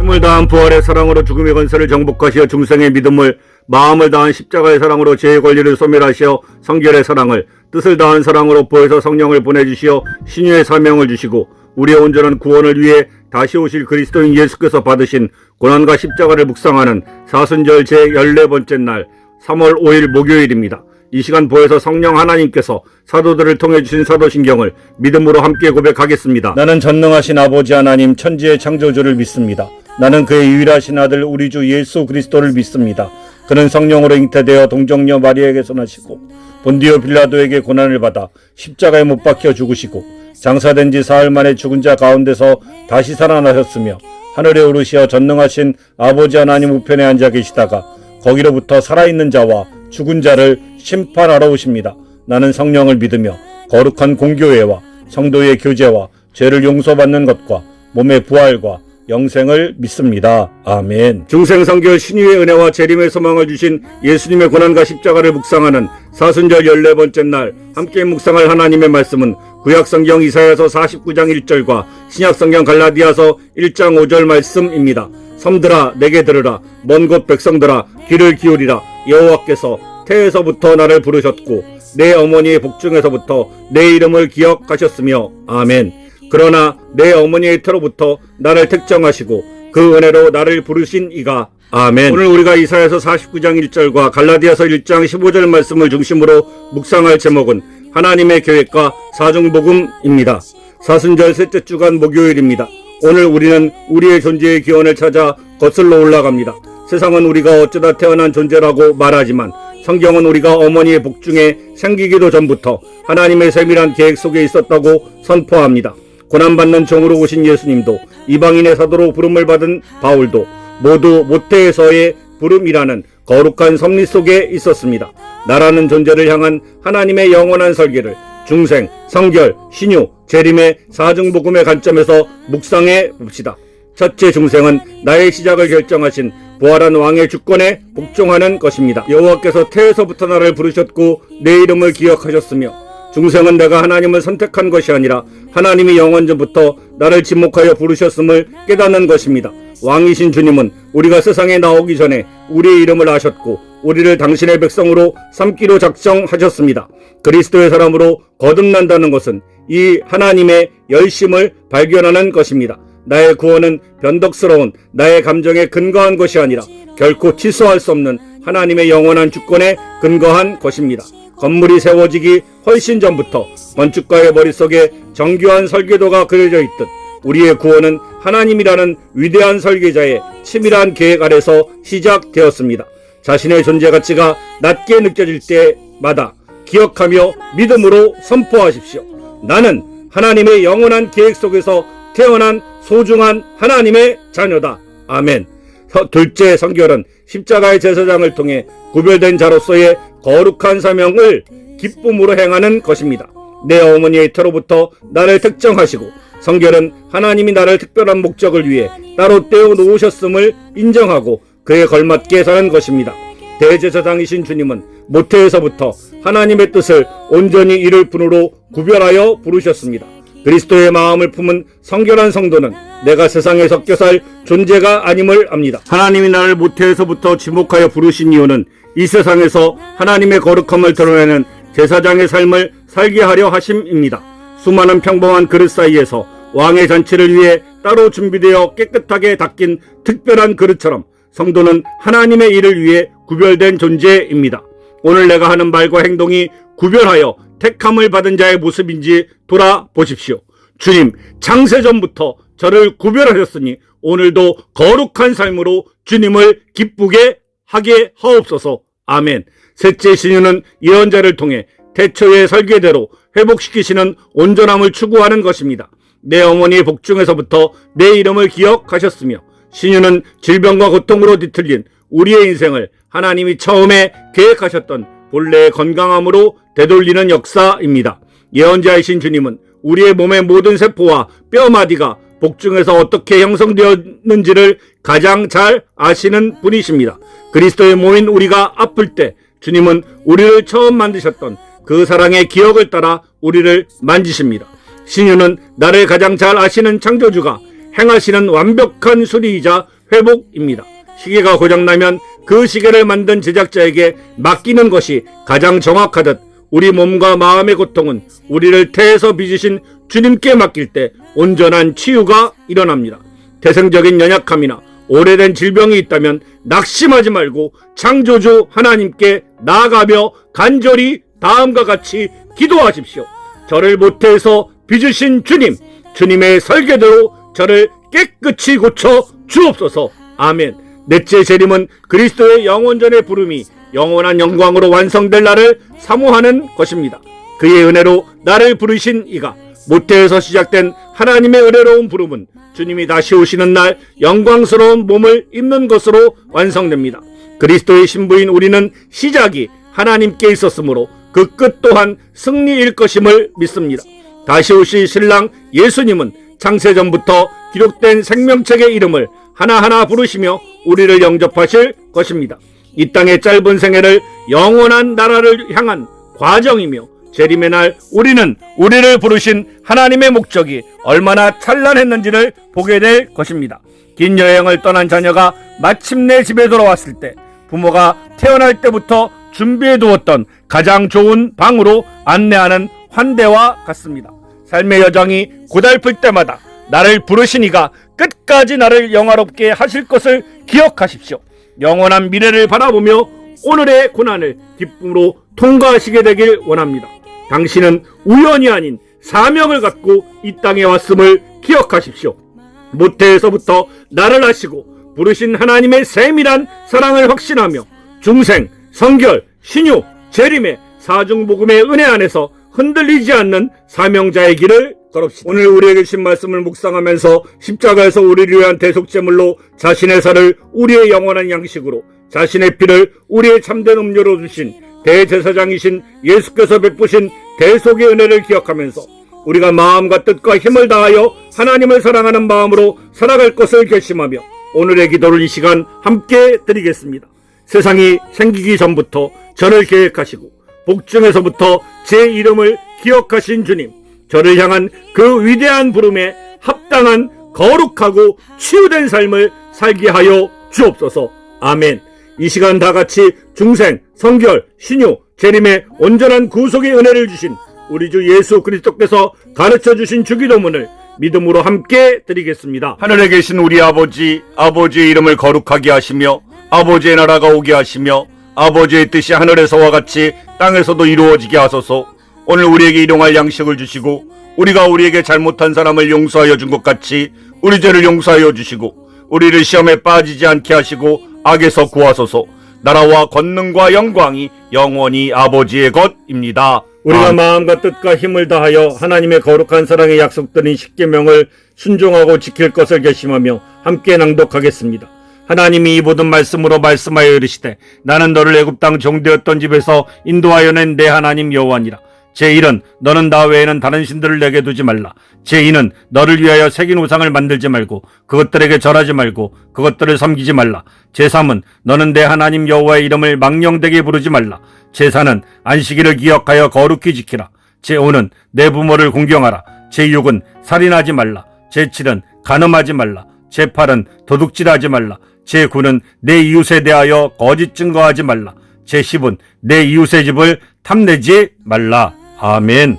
힘을 다한 부활의 사랑으로 죽음의 권세를 정복하시어 중생의 믿음을, 마음을 다한 십자가의 사랑으로 죄의 권리를 소멸하시어 성결의 사랑을, 뜻을 다한 사랑으로 보혜사 성령을 보내주시어 신유의 사명을 주시고 우리의 온전한 구원을 위해 다시 오실 그리스도인 예수께서 받으신 고난과 십자가를 묵상하는 사순절 제14번째 날 3월 5일 목요일입니다. 이 시간 보혜사 성령 하나님께서 사도들을 통해 주신 사도신경을 믿음으로 함께 고백하겠습니다. 나는 전능하신 아버지 하나님 천지의 창조주를 믿습니다. 나는 그의 유일하신 아들 우리 주 예수 그리스도를 믿습니다. 그는 성령으로 잉태되어 동정녀 마리아에게서 나시고 본디오 빌라도에게 고난을 받아 십자가에 못 박혀 죽으시고 장사된 지 사흘 만에 죽은 자 가운데서 다시 살아나셨으며 하늘에 오르시어 전능하신 아버지 하나님 우편에 앉아 계시다가 거기로부터 살아있는 자와 죽은 자를 심판하러 오십니다. 나는 성령을 믿으며 거룩한 공교회와 성도의 교제와 죄를 용서받는 것과 몸의 부활과 영생을 믿습니다. 아멘. 중생성결 신유의 은혜와 재림의 소망을 주신 예수님의 고난과 십자가를 묵상하는 사순절 14번째 날 함께 묵상할 하나님의 말씀은 구약성경 이사야서 49장 1절과 신약성경 갈라디아서 1장 5절 말씀입니다. 섬들아 내게 들으라. 먼 곳 백성들아 귀를 기울이라. 여호와께서 태에서부터 나를 부르셨고 내 어머니의 복중에서부터 내 이름을 기억하셨으며 아멘. 그러나 내 어머니의 태로부터 나를 택정하시고 그 은혜로 나를 부르신 이가 아멘. 오늘 우리가 이사야서 49장 1절과 갈라디아서 1장 15절 말씀을 중심으로 묵상할 제목은 하나님의 계획과 사중복음입니다. 사순절 셋째 주간 목요일입니다. 오늘 우리는 우리의 존재의 기원을 찾아 거슬러 올라갑니다. 세상은 우리가 어쩌다 태어난 존재라고 말하지만 성경은 우리가 어머니의 복중에 생기기도 전부터 하나님의 세밀한 계획 속에 있었다고 선포합니다. 고난받는 종으로 오신 예수님도 이방인의 사도로 부름을 받은 바울도 모두 모태에서의 부름이라는 거룩한 섭리 속에 있었습니다. 나라는 존재를 향한 하나님의 영원한 설계를 중생, 성결, 신유, 재림의 사중복음의 관점에서 묵상해 봅시다. 첫째 중생은 나의 시작을 결정하신 부활한 왕의 주권에 복종하는 것입니다. 여호와께서 태에서부터 나를 부르셨고 내 이름을 기억하셨으며 중생은 내가 하나님을 선택한 것이 아니라 하나님이 영원전부터 나를 지목하여 부르셨음을 깨닫는 것입니다. 왕이신 주님은 우리가 세상에 나오기 전에 우리의 이름을 아셨고 우리를 당신의 백성으로 삼기로 작정하셨습니다. 그리스도의 사람으로 거듭난다는 것은 이 하나님의 열심을 발견하는 것입니다. 나의 구원은 변덕스러운 나의 감정에 근거한 것이 아니라 결코 취소할 수 없는 하나님의 영원한 주권에 근거한 것입니다. 건물이 세워지기 훨씬 전부터 건축가의 머릿속에 정교한 설계도가 그려져 있듯 우리의 구원은 하나님이라는 위대한 설계자의 치밀한 계획 아래서 시작되었습니다. 자신의 존재 가치가 낮게 느껴질 때마다 기억하며 믿음으로 선포하십시오. 나는 하나님의 영원한 계획 속에서 태어난 소중한 하나님의 자녀다. 아멘. 둘째 성결은 십자가의 제사장을 통해 구별된 자로서의 거룩한 사명을 기쁨으로 행하는 것입니다. 내 어머니의 태로부터 나를 택정하시고 성결은 하나님이 나를 특별한 목적을 위해 따로 떼어 놓으셨음을 인정하고 그에 걸맞게 사는 것입니다. 대제사장이신 주님은 모태에서부터 하나님의 뜻을 온전히 이룰 분으로 구별하여 부르셨습니다. 그리스도의 마음을 품은 성결한 성도는 내가 세상에 섞여 살 존재가 아님을 압니다. 하나님이 나를 모태에서부터 지목하여 부르신 이유는 이 세상에서 하나님의 거룩함을 드러내는 제사장의 삶을 살게 하려 하심입니다. 수많은 평범한 그릇 사이에서 왕의 잔치를 위해 따로 준비되어 깨끗하게 닦인 특별한 그릇처럼 성도는 하나님의 일을 위해 구별된 존재입니다. 오늘 내가 하는 말과 행동이 구별하여 택함을 받은 자의 모습인지 돌아보십시오. 주님, 창세전부터 저를 구별하셨으니 오늘도 거룩한 삶으로 주님을 기쁘게 하게 하옵소서. 아멘. 셋째 신유는 예언자를 통해 태초의 설계대로 회복시키시는 온전함을 추구하는 것입니다. 내 어머니의 복중에서부터 내 이름을 기억하셨으며 신유는 질병과 고통으로 뒤틀린 우리의 인생을 하나님이 처음에 계획하셨던 본래의 건강함으로 되돌리는 역사입니다. 예언자이신 주님은 우리의 몸의 모든 세포와 뼈마디가 복중에서 어떻게 형성되었는지를 가장 잘 아시는 분이십니다. 그리스도의 몸인 우리가 아플 때 주님은 우리를 처음 만드셨던 그 사랑의 기억을 따라 우리를 만지십니다. 신유는 나를 가장 잘 아시는 창조주가 행하시는 완벽한 수리이자 회복입니다. 시계가 고장나면 그 시계를 만든 제작자에게 맡기는 것이 가장 정확하듯 우리 몸과 마음의 고통은 우리를 태에서 빚으신 주님께 맡길 때 온전한 치유가 일어납니다. 태생적인 연약함이나 오래된 질병이 있다면 낙심하지 말고 창조주 하나님께 나아가며 간절히 다음과 같이 기도하십시오. 저를 모태에서 빚으신 주님, 주님의 설계대로 저를 깨끗이 고쳐 주옵소서. 아멘. 넷째 재림은 그리스도의 영원전의 부름이 영원한 영광으로 완성될 날을 사모하는 것입니다. 그의 은혜로 나를 부르신 이가 모태에서 시작된 하나님의 은혜로운 부름은 주님이 다시 오시는 날 영광스러운 몸을 입는 것으로 완성됩니다. 그리스도의 신부인 우리는 시작이 하나님께 있었으므로 그 끝 또한 승리일 것임을 믿습니다. 다시 오실 신랑 예수님은 창세전부터 기록된 생명책의 이름을 하나하나 부르시며 우리를 영접하실 것입니다. 이 땅의 짧은 생애를 영원한 나라를 향한 과정이며 재림의 날 우리를 부르신 하나님의 목적이 얼마나 찬란했는지를 보게 될 것입니다. 긴 여행을 떠난 자녀가 마침내 집에 돌아왔을 때 부모가 태어날 때부터 준비해 두었던 가장 좋은 방으로 안내하는 환대와 같습니다. 삶의 여정이 고달플 때마다 나를 부르신 이가 끝까지 나를 영화롭게 하실 것을 기억하십시오. 영원한 미래를 바라보며 오늘의 고난을 기쁨으로 통과하시게 되길 원합니다. 당신은 우연이 아닌 사명을 갖고 이 땅에 왔음을 기억하십시오. 모태에서부터 나를 아시고 부르신 하나님의 세밀한 사랑을 확신하며 중생, 성결, 신유, 재림의 사중복음의 은혜 안에서 흔들리지 않는 사명자의 길을 걸읍시다. 오늘 우리에게 주신 말씀을 묵상하면서 십자가에서 우리를 위한 대속제물로 자신의 살을 우리의 영원한 양식으로, 자신의 피를 우리의 참된 음료로 주신 대제사장이신 예수께서 베푸신 대속의 은혜를 기억하면서 우리가 마음과 뜻과 힘을 다하여 하나님을 사랑하는 마음으로 살아갈 것을 결심하며 오늘의 기도를 이 시간 함께 드리겠습니다. 세상이 생기기 전부터 저를 계획하시고 복중에서부터 제 이름을 기억하신 주님, 저를 향한 그 위대한 부름에 합당한 거룩하고 치유된 삶을 살게 하여 주옵소서. 아멘. 이 시간 다 같이 중생, 성결, 신유, 재림의 온전한 구속의 은혜를 주신 우리 주 예수 그리스도께서 가르쳐 주신 주기도문을 믿음으로 함께 드리겠습니다. 하늘에 계신 우리 아버지, 아버지의 이름을 거룩하게 하시며 아버지의 나라가 오게 하시며 아버지의 뜻이 하늘에서와 같이 땅에서도 이루어지게 하소서. 오늘 우리에게 일용할 양식을 주시고 우리가 우리에게 잘못한 사람을 용서하여 준 것 같이 우리 죄를 용서하여 주시고 우리를 시험에 빠지지 않게 하시고 악에서 구하소서. 나라와 권능과 영광이 영원히 아버지의 것입니다. 우리가 마음과 뜻과 힘을 다하여 하나님의 거룩한 사랑의 약속드린 십계명을 순종하고 지킬 것을 결심하며 함께 낭독하겠습니다. 하나님이 이 모든 말씀으로 말씀하여 이르시되 나는 너를 애굽 땅 종되었던 집에서 인도하여 낸 내 하나님 여호와니라. 제1은 너는 나 외에는 다른 신들을 내게 두지 말라. 제2는 너를 위하여 새긴 우상을 만들지 말고 그것들에게 절하지 말고 그것들을 섬기지 말라. 제3은 너는 내 하나님 여호와의 이름을 망령되게 부르지 말라. 제4는 안식일을 기억하여 거룩히 지키라. 제5는 내 부모를 공경하라. 제6은 살인하지 말라. 제7은 간음하지 말라. 제8은 도둑질하지 말라. 제9는 내 이웃에 대하여 거짓 증거하지 말라. 제10은 내 이웃의 집을 탐내지 말라. 아멘.